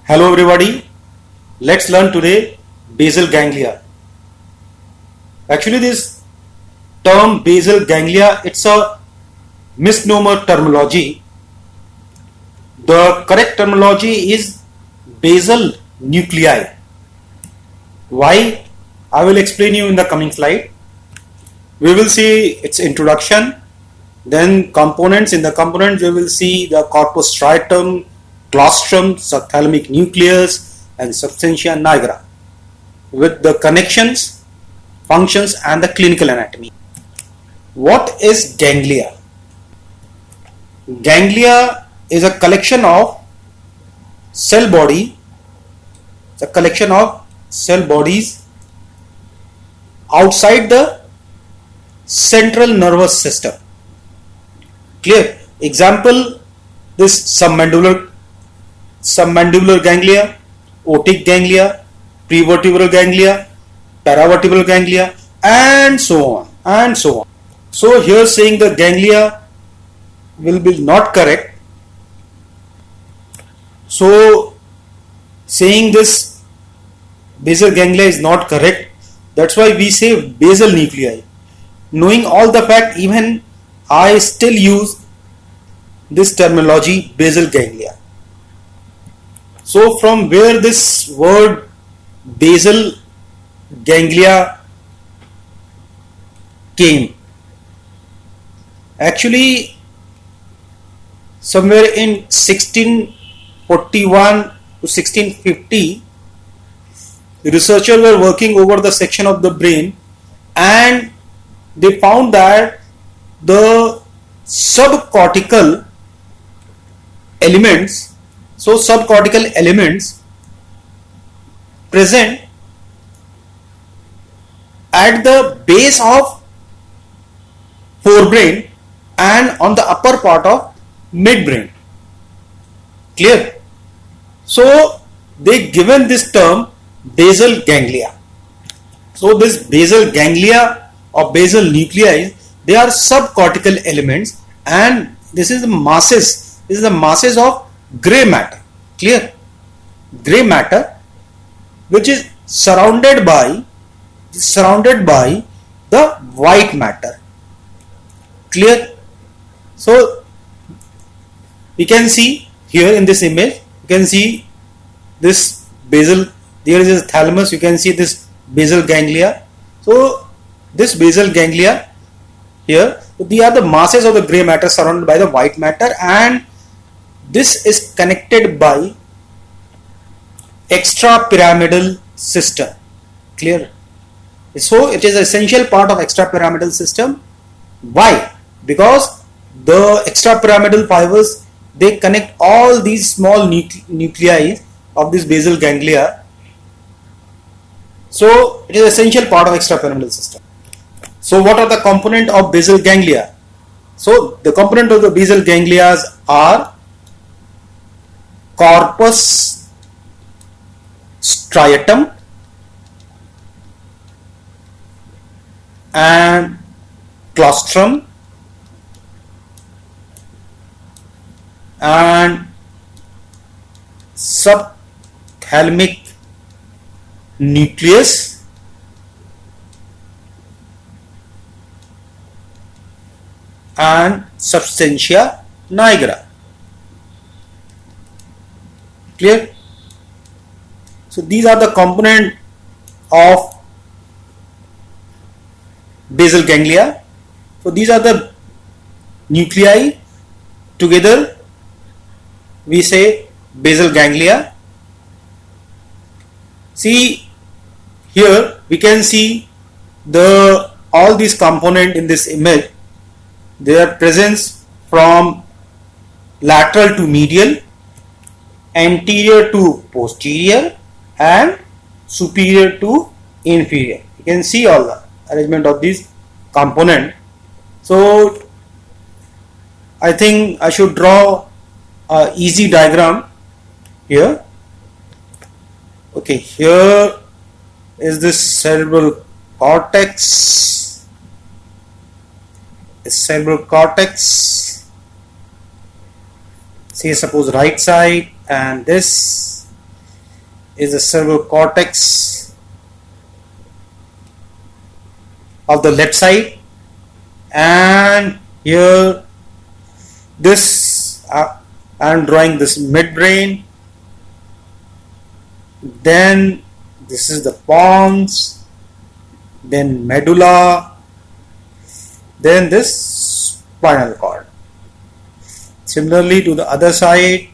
Hello everybody, let's learn today basal ganglia. Actually this term basal ganglia, it's a misnomer terminology. The correct terminology is basal nuclei. Why? I will explain you in the coming slide. We will see its introduction, then components. In the components we will see the corpus striatum, claustrum, subthalamic nucleus and substantia nigra with the connections, functions and the clinical anatomy. What is ganglia? Ganglia is a collection of cell bodies outside the central nervous system. Clear? Example, this submandibular ganglia, otic ganglia, prevertebral ganglia, paravertebral ganglia, and so on. So here saying the ganglia will be not correct. So saying this basal ganglia is not correct. That's why we say basal nuclei. Knowing all the fact, even I still use this terminology basal ganglia. So from where this word basal ganglia came? Actually somewhere in 1641 to 1650, researchers were working over the section of the brain and they found that the subcortical elements present at the base of forebrain and on the upper part of midbrain. Clear? So they given this term basal ganglia. So this basal ganglia or basal nuclei, they are subcortical elements and this is the masses. This is the masses of grey matter. Clear? Grey matter which is surrounded by the white matter. Clear? So we can see here in this image, you can see this basal, there is a thalamus, you can see this basal ganglia. So this basal ganglia here, they are the masses of the grey matter surrounded by the white matter, and this is connected by extrapyramidal system. Clear? So it is an essential part of extrapyramidal system. Why? Because the extrapyramidal fibers, they connect all these small nuclei of this basal ganglia. So it is an essential part of extrapyramidal system. So what are the components of basal ganglia? So the component of the basal ganglia are corpus striatum and claustrum and subthalamic nucleus and substantia nigra. Clear? So these are the component of basal ganglia. So these are the nuclei, together we say basal ganglia. See here we can see all these components in this image. Their presence from lateral to medial, anterior to posterior and superior to inferior. You can see all the arrangement of these component. So I think I should draw a easy diagram here. Okay, here is this cerebral cortex. Say suppose right side, and this is the cerebral cortex of the left side, and here this I am drawing this midbrain. Then this is the pons, then medulla, then this spinal cord. Similarly to the other side,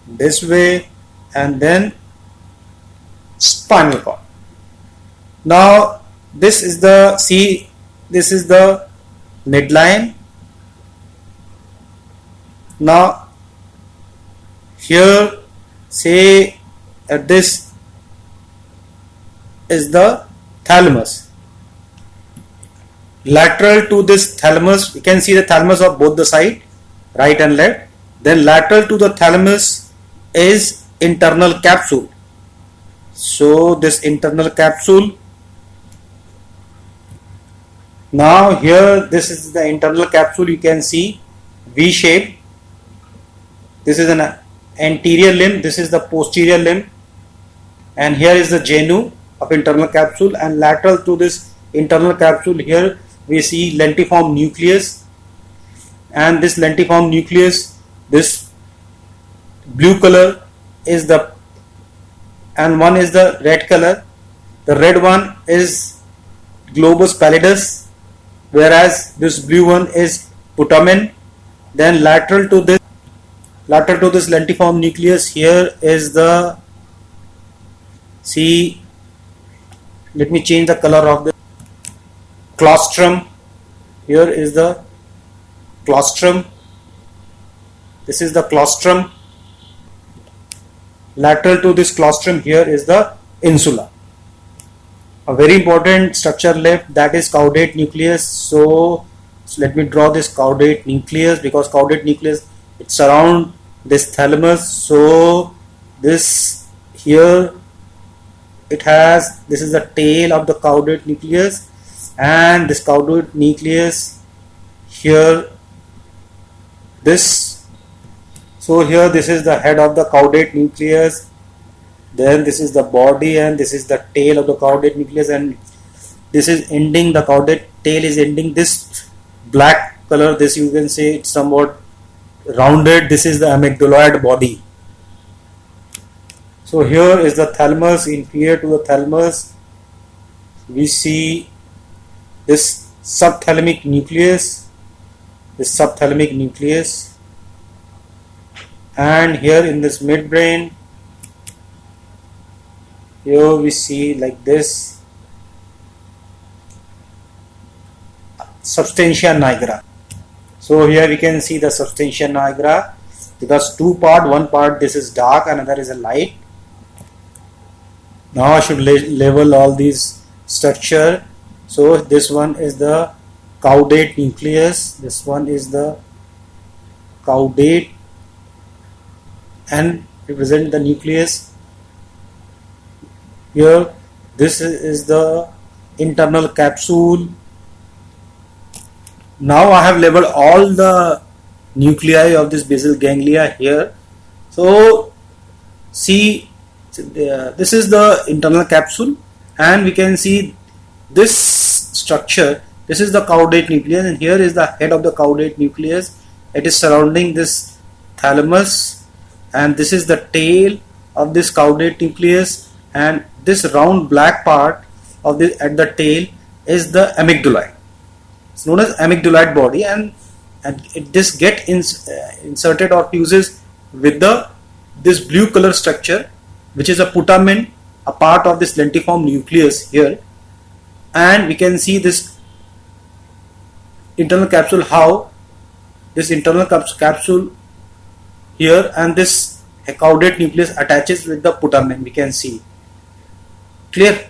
this way, and then spinal cord. Now this is the this is the midline. Now here, say this is the thalamus. Lateral to this thalamus, you can see the thalamus of both the side, right and left. Then lateral to the thalamus is internal capsule. So this internal capsule. Now here, this is the internal capsule. You can see V shape. This is an anterior limb, this is the posterior limb, and here is the genu of internal capsule, and lateral to this internal capsule, here we see lentiform nucleus, and this lentiform nucleus, this blue color is the, and one is the red color. The red one is globus pallidus, whereas this blue one is putamen. Then lateral to this lentiform nucleus, here is the, see, let me change the color of the claustrum. Here is the claustrum. This is the claustrum. Lateral to this claustrum, here is the insula. A very important structure left, that is caudate nucleus. So let me draw this caudate nucleus, because caudate nucleus, it surrounds this thalamus. So this here, it has, this is the tail of the caudate nucleus, and this caudate nucleus here, this, so here this is the head of the caudate nucleus, then this is the body, and this is the tail of the caudate nucleus, and this is ending, the caudate tail is ending, this black color, this you can say it's somewhat rounded, this is the amygdaloid body. So here is the thalamus. Inferior to the thalamus, we see this subthalamic nucleus, and here in this midbrain, here we see like this substantia nigra. So here we can see the substantia nigra, because two part, one part this is dark, another is a light. Now I should level all these structure. So this one is the caudate nucleus, this one is the caudate and represent the nucleus. Here this is the internal capsule. Now I have labeled all the nuclei of this basal ganglia here. So see, this is the internal capsule, and we can see this structure. This is the caudate nucleus, and here is the head of the caudate nucleus. It is surrounding this thalamus, and this is the tail of this caudate nucleus, and this round black part of this at the tail is the amygdaloid. It's known as amygdaloid body, and this get inserted or fuses with this blue color structure, which is a putamen, a part of this lentiform nucleus here. And we can see this internal capsule, how this internal capsule here and this caudate nucleus attaches with the putamen. We can see clear.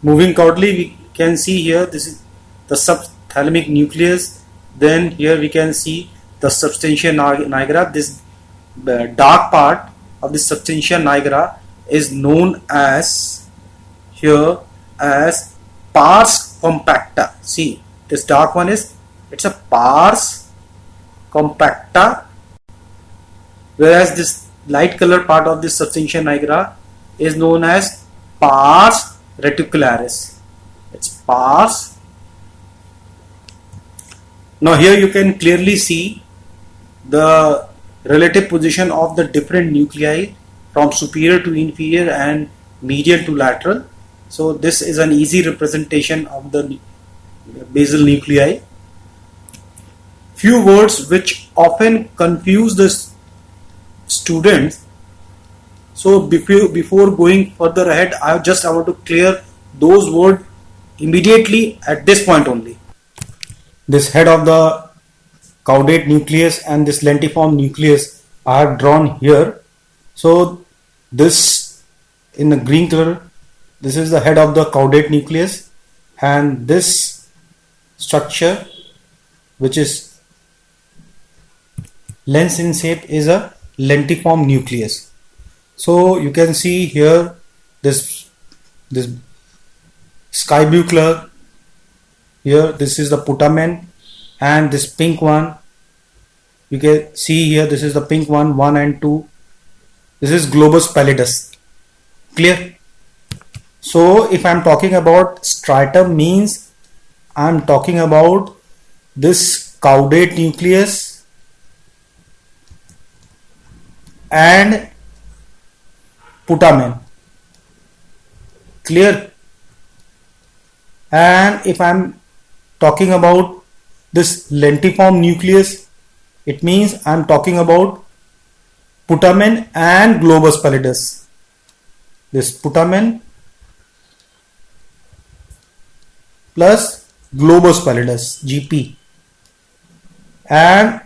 Moving caudally, we can see here this is the subthalamic nucleus. Then here we can see the substantia nigra. This dark part of the substantia nigra is known as here as pars compacta. See, this dark one is, it's a pars compacta, whereas this light color part of this substantia nigra is known as pars reticularis. It's pars. Now here you can clearly see the relative position of the different nuclei from superior to inferior and medial to lateral. So this is an easy representation of the basal nuclei. Few words which often confuse the students. So before going further ahead, I want to clear those words immediately at this point only. This head of the caudate nucleus and this lentiform nucleus I have drawn here. So this in the green color, this is the head of the caudate nucleus, and this structure which is lens in shape is a lentiform nucleus. So you can see here this sky blue color. Here this is the putamen, and this pink one you can see here, this is the pink one, 1 and 2. This is globus pallidus. Clear? So if I am talking about stratum, means I am talking about this caudate nucleus and putamen. Clear? And if I am talking about this lentiform nucleus, it means I am talking about putamen and globus pallidus. This putamen plus globus pallidus, GP. And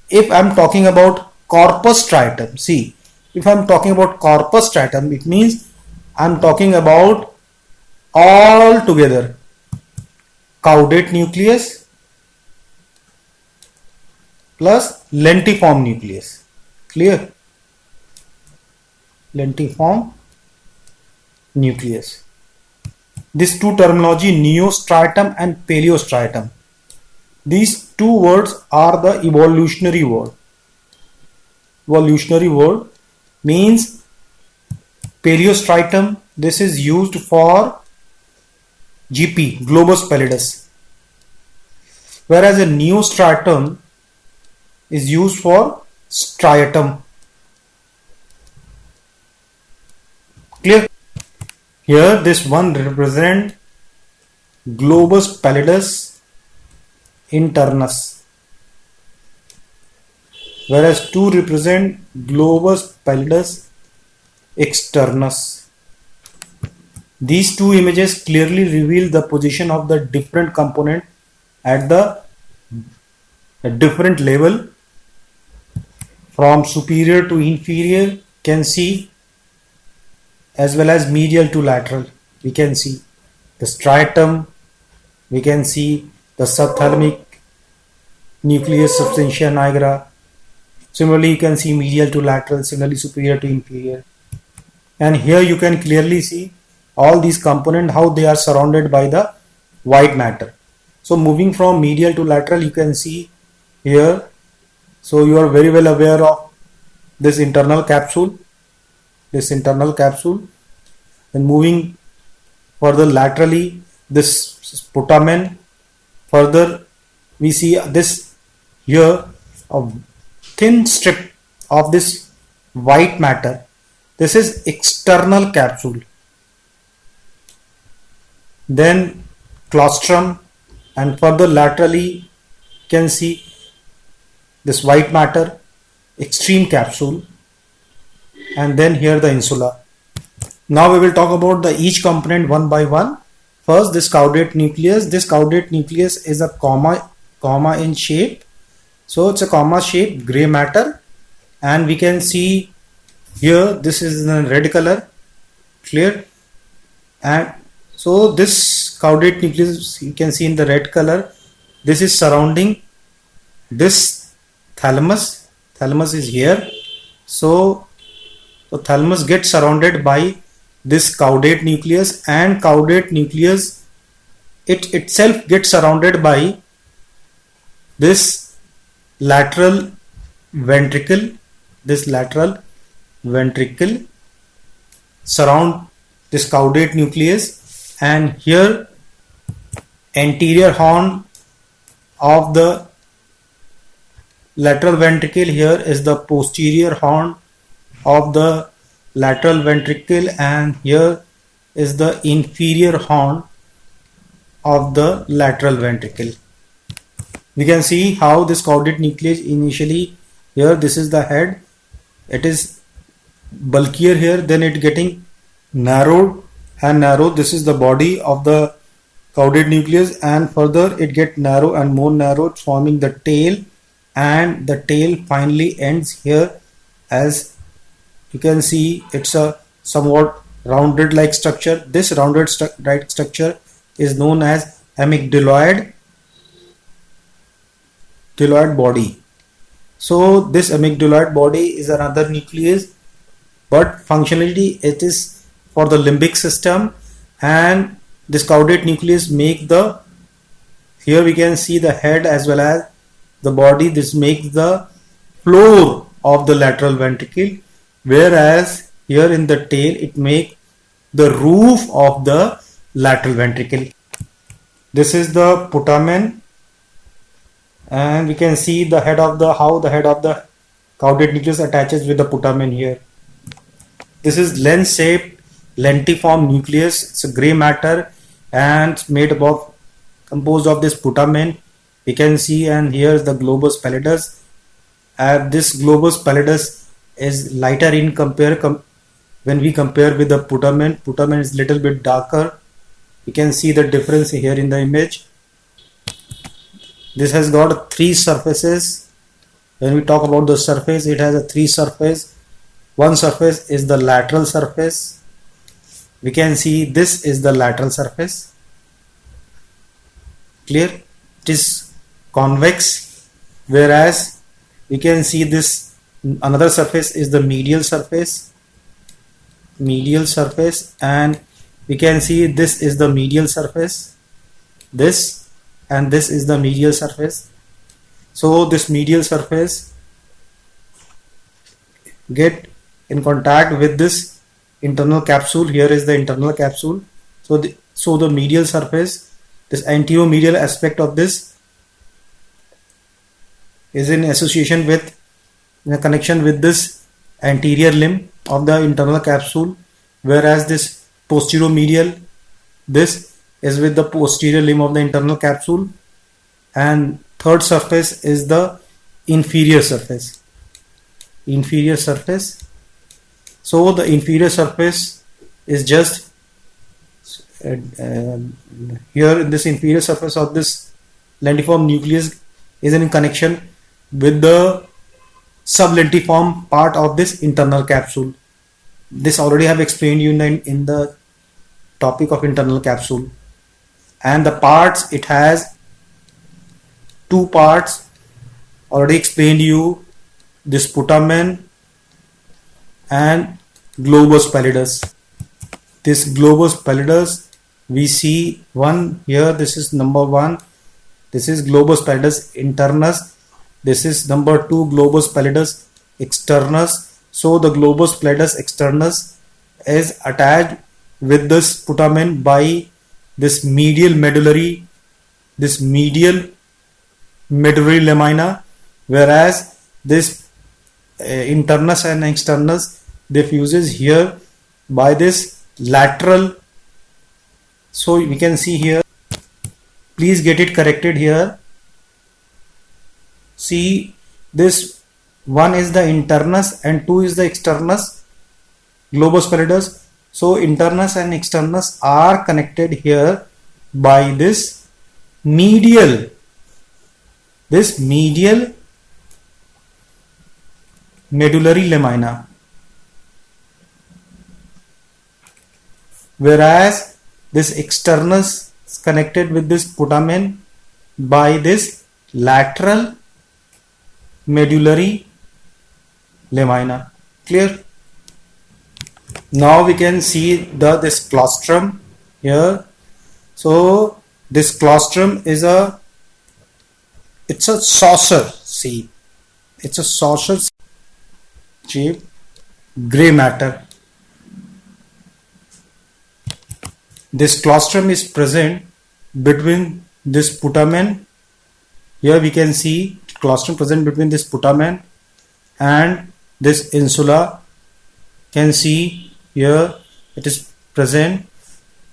if I am talking about corpus striatum, see, if I am talking about corpus striatum, it means I am talking about all together caudate nucleus plus lentiform nucleus. Clear? Lentiform nucleus. These two terminology, neostratum and paleostratum, these two words are the evolutionary word. Evolutionary word means paleostratum, this is used for GP, globus pallidus, whereas a neostratum is used for striatum. Clear? Here this one represent globus pallidus internus, whereas 2 represent globus pallidus externus. These two images clearly reveal the position of the different component at the different level from superior to inferior, can see, as well as medial to lateral. We can see the striatum, we can see the subthalamic nucleus substantia nigra. Similarly, you can see medial to lateral, similarly superior to inferior. And here you can clearly see all these components, how they are surrounded by the white matter. So moving from medial to lateral, you can see here. So you are very well aware of this internal capsule. Then moving further laterally, this putamen. Further we see this here, a thin strip of this white matter. This is external capsule. Then claustrum, and further laterally can see this white matter, extreme capsule, and then here the insula. Now we will talk about the each component one by one. First, this caudate nucleus. This caudate nucleus is a comma in shape. So it's a comma shape gray matter, and we can see here this is in red color. Clear? And so this caudate nucleus you can see in the red color. This is surrounding this thalamus. Thalamus is here. So the thalamus gets surrounded by this caudate nucleus, and caudate nucleus it itself gets surrounded by this lateral ventricle, this lateral ventricle surround this caudate nucleus, and here anterior horn of the lateral ventricle, here is the posterior horn of the lateral ventricle, and here is the inferior horn of the lateral ventricle. We can see how this caudate nucleus initially, here this is the head, it is bulkier here, then it getting narrowed and narrow. This is the body of the caudate nucleus, and further it get narrow and more narrowed, forming the tail, and the tail finally ends here. As you can see, it's a somewhat rounded like structure. This rounded structure is known as amygdaloid body. So this amygdaloid body is another nucleus, but functionally it is for the limbic system, and this caudate nucleus make the, here we can see the head as well as the body. This makes the floor of the lateral ventricle, whereas here in the tail it makes the roof of the lateral ventricle. This is the putamen, and we can see the head of the, how the head of the caudate nucleus attaches with the putamen here. This is lens shaped lentiform nucleus. It's a gray matter and made about, composed of this putamen. We can see, and here is the globus pallidus. This globus pallidus is lighter in when we compare with the putamen. Putamen is little bit darker. You can see the difference here in the image. This has got 3 surfaces. When we talk about the surface, it has a 3 surface. One surface is the lateral surface. We can see this is the lateral surface. Clear? It is convex, whereas we can see this another surface is the medial surface. And we can see this is the medial surface. This and this is the medial surface. So this medial surface get in contact with this internal capsule. Here is the internal capsule. So the medial surface, this anteromedial aspect of this is in association with, in a connection with this anterior limb of the internal capsule, whereas this posteromedial, this is with the posterior limb of the internal capsule, and third surface is the inferior surface. So the inferior surface is just here in this inferior surface of this lentiform nucleus is in connection with the sublentiform part of this internal capsule. This already have explained you in the topic of internal capsule. And the parts, it has 2 parts, already explained you, this putamen and globus pallidus. This globus pallidus, we see one here, this is number 1, this is globus pallidus internus, this is number 2 globus pallidus externus. So the globus pallidus externus is attached with this putamen by this medial medullary lamina, whereas this internus and externus, they fuses here by this lateral. So we can see here, please get it corrected here. See, this one is the internus and 2 is the externus globus pallidus. So internus and externus are connected here by this medial medullary lamina, whereas this externus is connected with this putamen by this lateral medullary lamina. Clear? Now we can see this claustrum here. So this claustrum is it's a saucer shape. It's a saucer. shape gray matter. This claustrum is present between this putamen. Here we can see claustrum present between this putamen and this insula. Can see here it is present.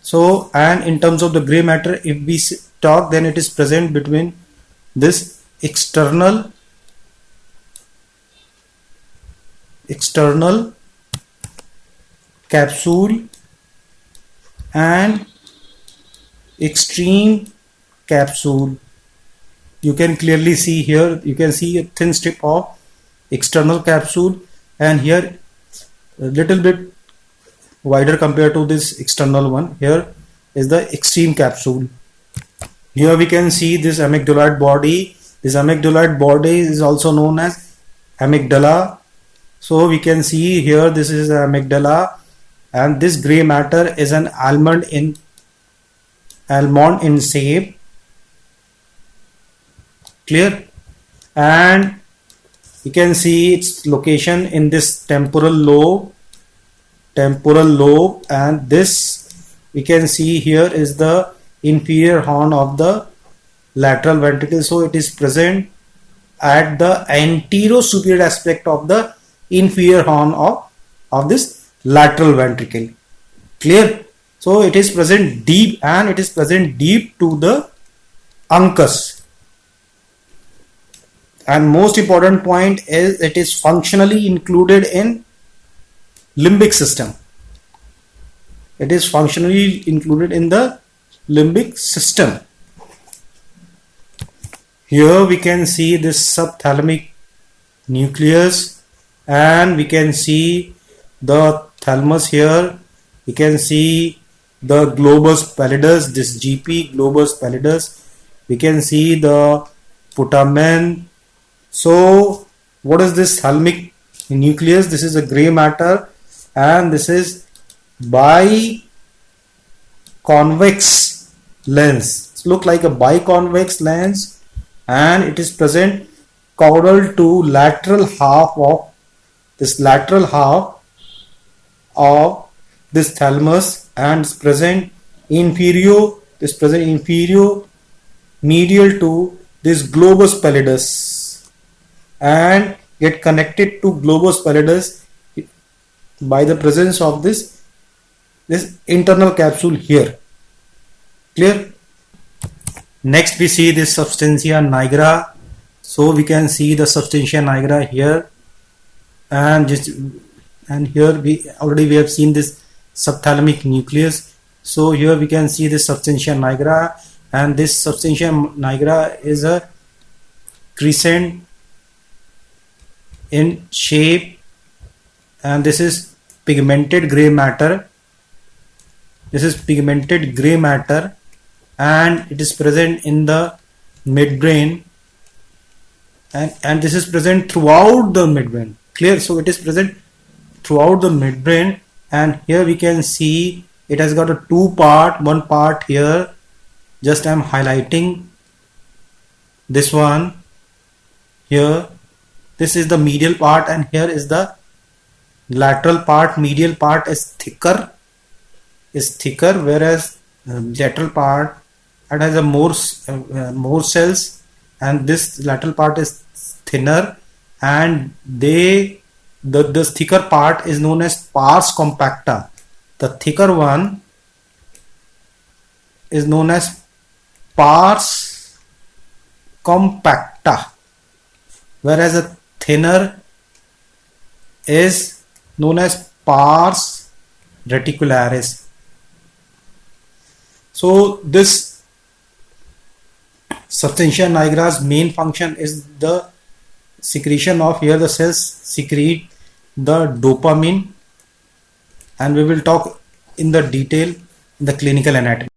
So, and in terms of the gray matter, if we talk, then it is present between this external capsule and extreme capsule. You can clearly see here, you can see a thin strip of external capsule, and here a little bit wider compared to this external one. Here is the extreme capsule. Here we can see this amygdaloid body. This amygdaloid body is also known as amygdala. So we can see here this is the amygdala, and this gray matter is an almond in shape. Clear? And you can see its location in this temporal lobe, and this we can see here is the inferior horn of the lateral ventricle. So it is present at the anterior-superior aspect of the inferior horn of this lateral ventricle. Clear? So it is present deep, and it is present deep to the uncus. And most important point is it is functionally included in limbic system. It is functionally included in the limbic system. Here we can see this subthalamic nucleus, and we can see the thalamus here. We can see the globus pallidus, this GP globus pallidus. We can see the putamen. So what is this thalamic nucleus? This is a gray matter, and this is biconvex lens. It looks like a biconvex lens, and it is present caudal to lateral half of this thalamus, and is present inferior medial to this globus pallidus, and get connected to globus pallidus by the presence of this internal capsule here. Clear? Next we see this substantia nigra. So we can see the substantia nigra here, and here we have seen this subthalamic nucleus. So here we can see this substantia nigra, and this substantia nigra is a crescent in shape, and this is pigmented gray matter. And it is present in the midbrain, and this is present throughout the midbrain. Clear? So it is present throughout the midbrain, and here we can see it has got a one part here. Just I am highlighting this one here. This is the medial part, and here is the lateral part. Medial part is thicker, whereas lateral part it has a more cells, and this lateral part is thinner, and the thicker part is known as pars compacta. The thicker one is known as pars compacta, whereas a thinner is known as pars reticularis. So this substantia nigra's main function is the secretion of, here the cells secrete the dopamine, and we will talk in the detail in the clinical anatomy.